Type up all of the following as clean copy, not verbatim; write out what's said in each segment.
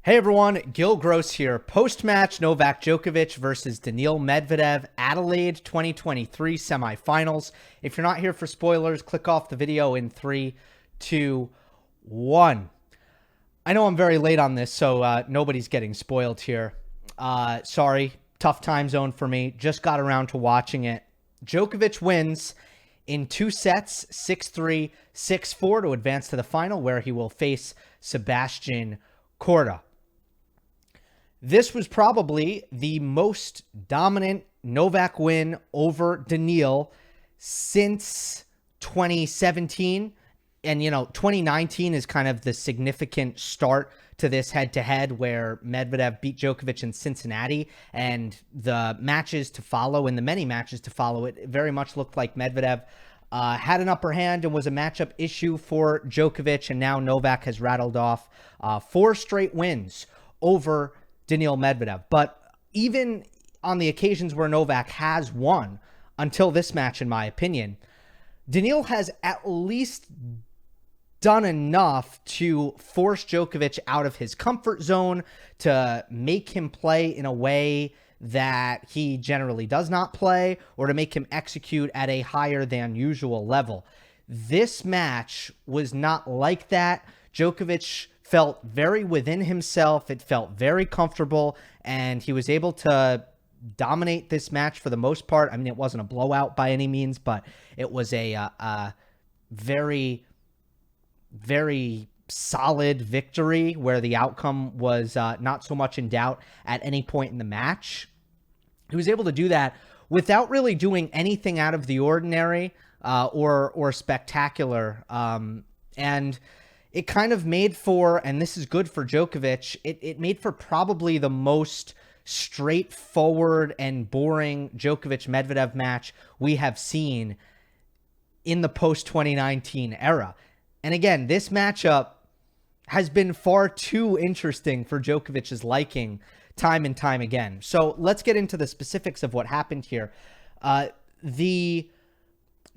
Hey everyone, Gill Gross here. Post-match Novak Djokovic versus Daniil Medvedev, Adelaide 2023 semifinals. If you're not here for spoilers, click off the video in 3, 2, 1. I know I'm very late on this, so nobody's getting spoiled here. Sorry, tough time zone for me. Just got around to watching it. Djokovic wins in 2 sets, 6-3, 6-4 to advance to the final, where he will face Sebastian Korda. This was probably the most dominant Novak win over Daniil since 2017. And, 2019 is kind of the significant start to this head-to-head where Medvedev beat Djokovic in Cincinnati. And the matches to follow and the many matches to follow, it very much looked like Medvedev had an upper hand and was a matchup issue for Djokovic. And now Novak has rattled off 4 straight wins over Daniil Medvedev. But even on the occasions where Novak has won, until this match, in my opinion, Daniil has at least done enough to force Djokovic out of his comfort zone, to make him play in a way that he generally does not play, or to make him execute at a higher than usual level. This match was not like that. Djokovic felt very within himself. It felt very comfortable, and he was able to dominate this match for the most part. I mean, it wasn't a blowout by any means, but it was a very, very solid victory where the outcome was not so much in doubt at any point in the match. He was able to do that without really doing anything out of the ordinary or spectacular. And it kind of made for, and this is good for Djokovic, it made for probably the most straightforward and boring Djokovic-Medvedev match we have seen in the post-2019 era. And again, this matchup has been far too interesting for Djokovic's liking time and time again. So let's get into the specifics of what happened here. The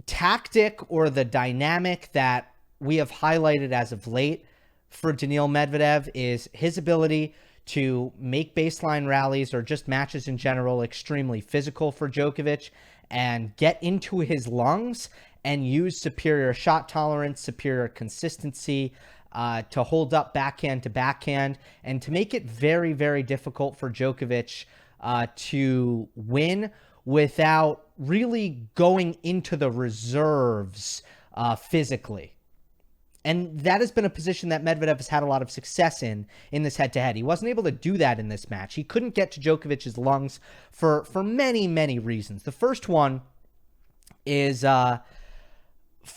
tactic or the dynamic that we have highlighted as of late for Daniil Medvedev is his ability to make baseline rallies or just matches in general extremely physical for Djokovic and get into his lungs and use superior shot tolerance, superior consistency to hold up backhand to backhand and to make it very, very difficult for Djokovic to win without really going into the reserves physically. And that has been a position that Medvedev has had a lot of success in this head-to-head. He wasn't able to do that in this match. He couldn't get to Djokovic's lungs for many, many reasons. The first one is for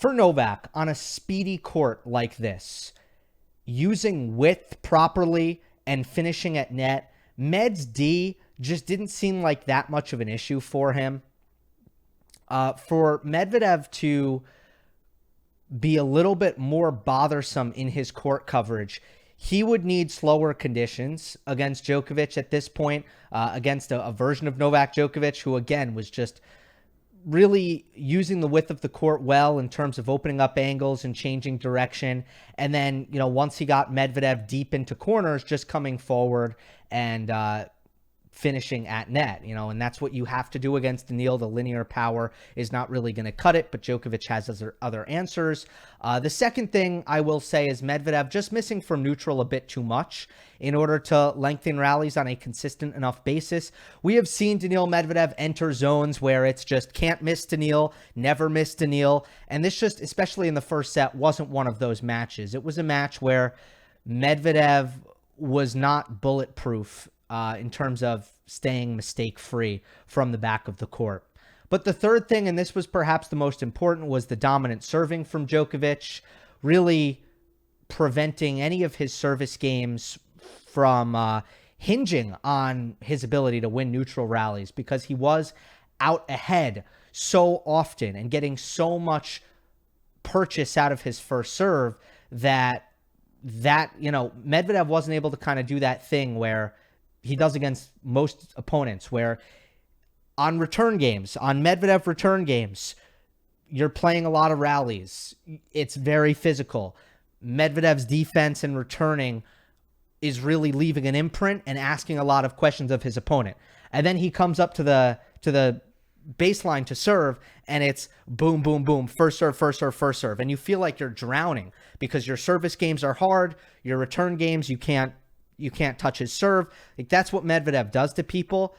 Novak on a speedy court like this, using width properly and finishing at net, Med's D just didn't seem like that much of an issue for him. For Medvedev to be a little bit more bothersome in his court coverage, he would need slower conditions against Djokovic at this point, against a version of Novak Djokovic, who again was just really using the width of the court well in terms of opening up angles and changing direction. And then, once he got Medvedev deep into corners, just coming forward and finishing at net, and that's what you have to do against Daniil. The linear power is not really going to cut it, but Djokovic has other answers. The second thing I will say is Medvedev just missing from neutral a bit too much in order to lengthen rallies on a consistent enough basis. We have seen Daniil Medvedev enter zones where it's just can't miss Daniil, never miss Daniil, and this just, especially in the first set, wasn't one of those matches. It was a match where Medvedev was not bulletproof in terms of staying mistake-free from the back of the court. But the third thing, and this was perhaps the most important, was the dominant serving from Djokovic, really preventing any of his service games from hinging on his ability to win neutral rallies, because he was out ahead so often and getting so much purchase out of his first serve that Medvedev wasn't able to kind of do that thing where he does against most opponents, where on return games, on Medvedev return games, you're playing a lot of rallies. It's very physical. Medvedev's defense and returning is really leaving an imprint and asking a lot of questions of his opponent. And then he comes up to the baseline to serve, and it's boom, boom, boom, first serve, first serve, first serve. And you feel like you're drowning because your service games are hard. Your return games, you can't touch his serve. Like, that's what Medvedev does to people.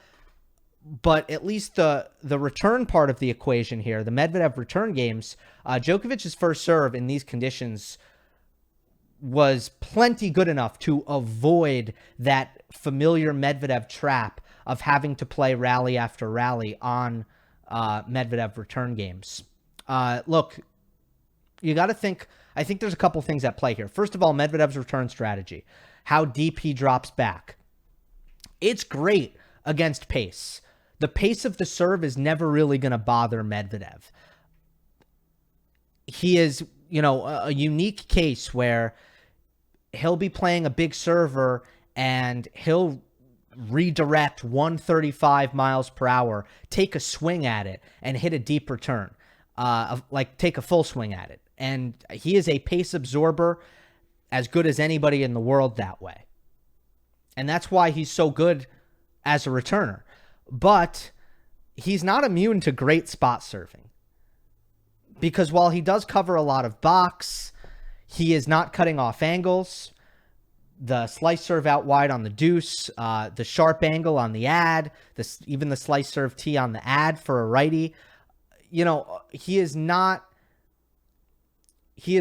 But at least the return part of the equation here, the Medvedev return games, Djokovic's first serve in these conditions was plenty good enough to avoid that familiar Medvedev trap of having to play rally after rally on Medvedev return games. Look, you got to think, I think there's a couple things at play here. First of all, Medvedev's return strategy, how deep he drops back. It's great against pace. The pace of the serve is never really going to bother Medvedev. He is, a unique case where he'll be playing a big server and he'll redirect 135 miles per hour, take a swing at it, and hit a deep return. Take a full swing at it. And he is a pace absorber as good as anybody in the world that way. And that's why he's so good as a returner. But he's not immune to great spot serving. Because while he does cover a lot of box, he is not cutting off angles. The slice serve out wide on the deuce, the sharp angle on the ad, even the slice serve tee on the ad for a righty. He is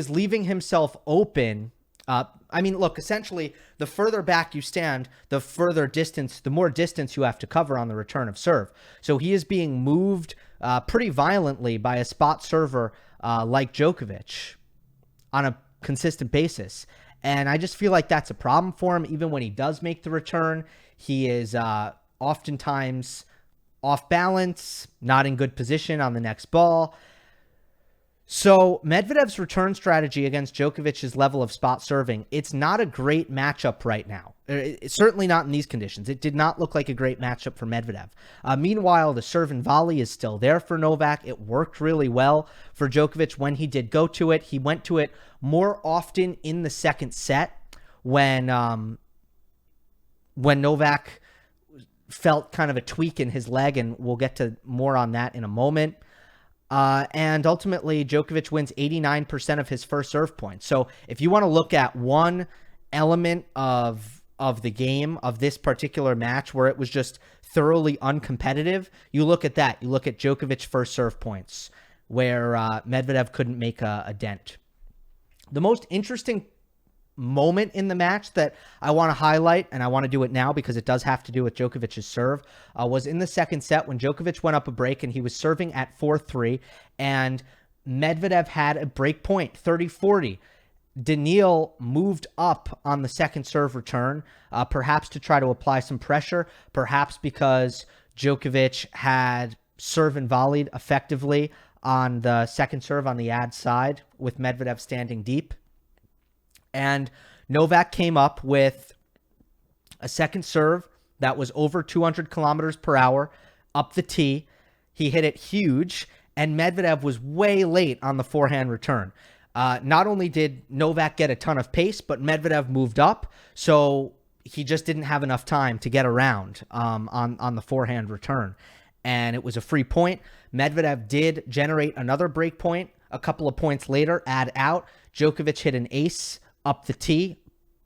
leaving himself open. Look, essentially, the further back you stand, the more distance you have to cover on the return of serve. So he is being moved pretty violently by a spot server like Djokovic on a consistent basis. And I just feel like that's a problem for him. Even when he does make the return, he is oftentimes off balance, not in good position on the next ball. So Medvedev's return strategy against Djokovic's level of spot serving, it's not a great matchup right now. It's certainly not in these conditions. It did not look like a great matchup for Medvedev. Meanwhile, the serve and volley is still there for Novak. It worked really well for Djokovic when he did go to it. He went to it more often in the second set when Novak felt kind of a tweak in his leg, and we'll get to more on that in a moment. And ultimately, Djokovic wins 89% of his first serve points. So if you want to look at one element of the game, of this particular match, where it was just thoroughly uncompetitive, you look at that. You look at Djokovic's first serve points, where Medvedev couldn't make a dent. The most interesting moment in the match that I want to highlight, and I want to do it now because it does have to do with Djokovic's serve, was in the second set when Djokovic went up a break and he was serving at 4-3, and Medvedev had a break point, 30-40. Daniil moved up on the second serve return, perhaps to try to apply some pressure, perhaps because Djokovic had serve and volleyed effectively on the second serve on the ad side with Medvedev standing deep. And Novak came up with a second serve that was over 200 kilometers per hour up the tee. He hit it huge, and Medvedev was way late on the forehand return. Not only did Novak get a ton of pace, but Medvedev moved up, so he just didn't have enough time to get around on the forehand return. And it was a free point. Medvedev did generate another break point a couple of points later, ad out. Djokovic hit an ace up the tee.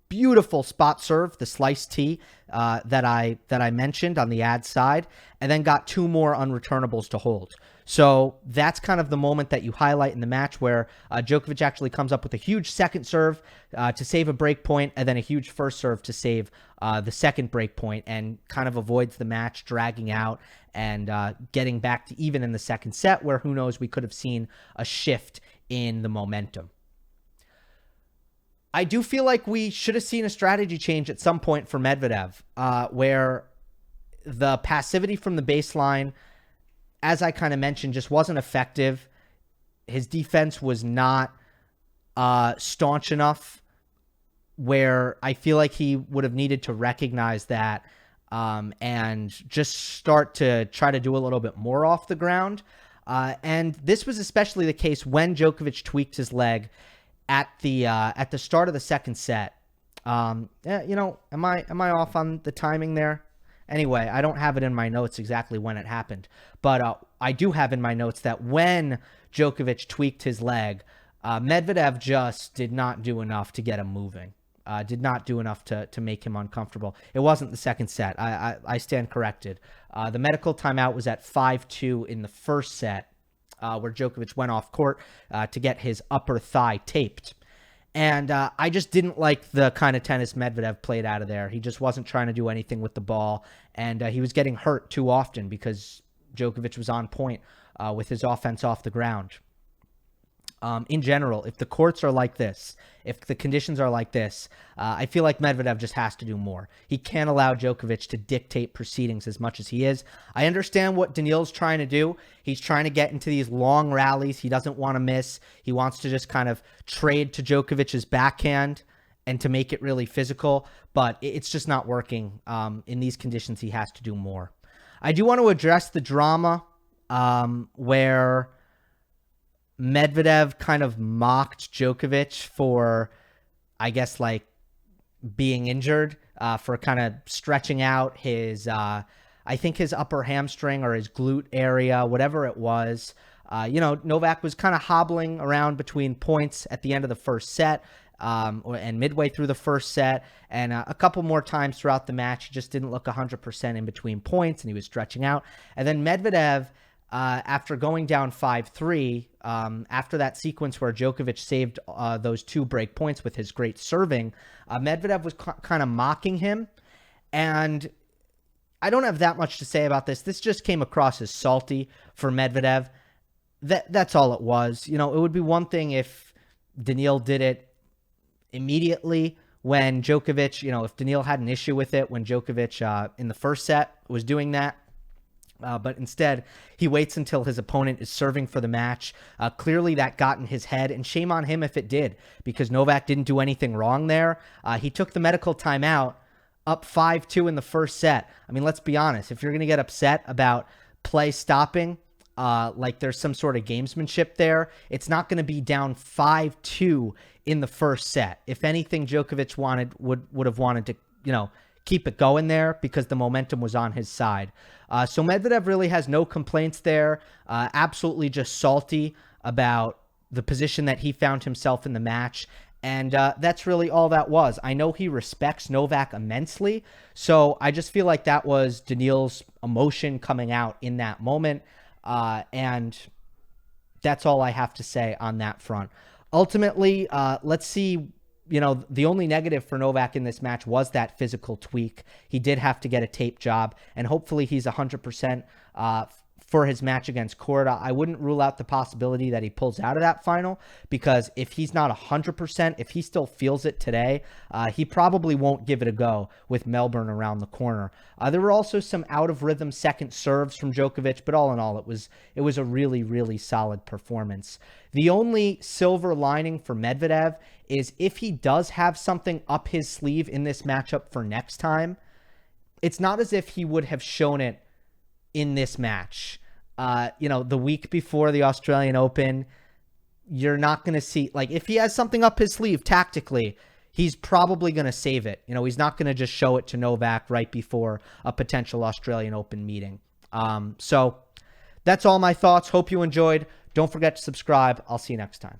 Beautiful spot serve, the slice tee that I mentioned on the ad side, and then got two more unreturnables to hold. So that's kind of the moment that you highlight in the match where Djokovic actually comes up with a huge second serve to save a break point, and then a huge first serve to save the second break point, and kind of avoids the match dragging out and getting back to even in the second set, where who knows, we could have seen a shift in the momentum. I do feel like we should have seen a strategy change at some point for Medvedev, where the passivity from the baseline, as I kind of mentioned, just wasn't effective. His defense was not staunch enough, where I feel like he would have needed to recognize that and just start to try to do a little bit more off the ground. And this was especially the case when Djokovic tweaked his leg at the start of the second set. Yeah, am I off on the timing there? Anyway, I don't have it in my notes exactly when it happened, but I do have in my notes that when Djokovic tweaked his leg, Medvedev just did not do enough to get him moving. Did not do enough to make him uncomfortable. It wasn't the second set. I stand corrected. The medical timeout was at 5-2 in the first set, where Djokovic went off court to get his upper thigh taped. And I just didn't like the kind of tennis Medvedev played out of there. He just wasn't trying to do anything with the ball. And he was getting hurt too often because Djokovic was on point with his offense off the ground. In general, if the courts are like this, if the conditions are like this, I feel like Medvedev just has to do more. He can't allow Djokovic to dictate proceedings as much as he is. I understand what Daniil's trying to do. He's trying to get into these long rallies. He doesn't want to miss. He wants to just kind of trade to Djokovic's backhand and to make it really physical, but it's just not working. In these conditions, he has to do more. I do want to address the drama where Medvedev kind of mocked Djokovic for, I guess, like being injured, for kind of stretching out his, I think his upper hamstring or his glute area, whatever it was. Novak was kind of hobbling around between points at the end of the first set, and midway through the first set, and a couple more times throughout the match. He just didn't look 100% in between points, and he was stretching out. And then Medvedev, after going down 5-3, after that sequence where Djokovic saved those 2 break points with his great serving, Medvedev was kind of mocking him. And I don't have that much to say about this. This just came across as salty for Medvedev. That's all it was. It would be one thing if Daniil did it immediately when Djokovic, if Daniil had an issue with it when Djokovic in the first set was doing that. But instead, he waits until his opponent is serving for the match. Clearly, that got in his head, and shame on him if it did, because Novak didn't do anything wrong there. He took the medical timeout up 5-2 in the first set. I mean, let's be honest. If you're going to get upset about play stopping, like there's some sort of gamesmanship there, it's not going to be down 5-2 in the first set. If anything, Djokovic would have wanted to, keep it going there because the momentum was on his side. So Medvedev really has no complaints there. Absolutely just salty about the position that he found himself in the match. And that's really all that was. I know he respects Novak immensely. So I just feel like that was Daniil's emotion coming out in that moment. And that's all I have to say on that front. Ultimately, let's see. The only negative for Novak in this match was that physical tweak. He did have to get a tape job, and hopefully he's 100% for his match against Korda. I wouldn't rule out the possibility that he pulls out of that final, because if he's not 100%, if he still feels it today, he probably won't give it a go with Melbourne around the corner. There were also some out-of-rhythm second serves from Djokovic, but all in all, it was a really, really solid performance. The only silver lining for Medvedev is if he does have something up his sleeve in this matchup for next time, it's not as if he would have shown it in this match. The week before the Australian Open, you're not going to see, like, if he has something up his sleeve tactically, he's probably going to save it. He's not going to just show it to Novak right before a potential Australian Open meeting. So that's all my thoughts. Hope you enjoyed. Don't forget to subscribe. I'll see you next time.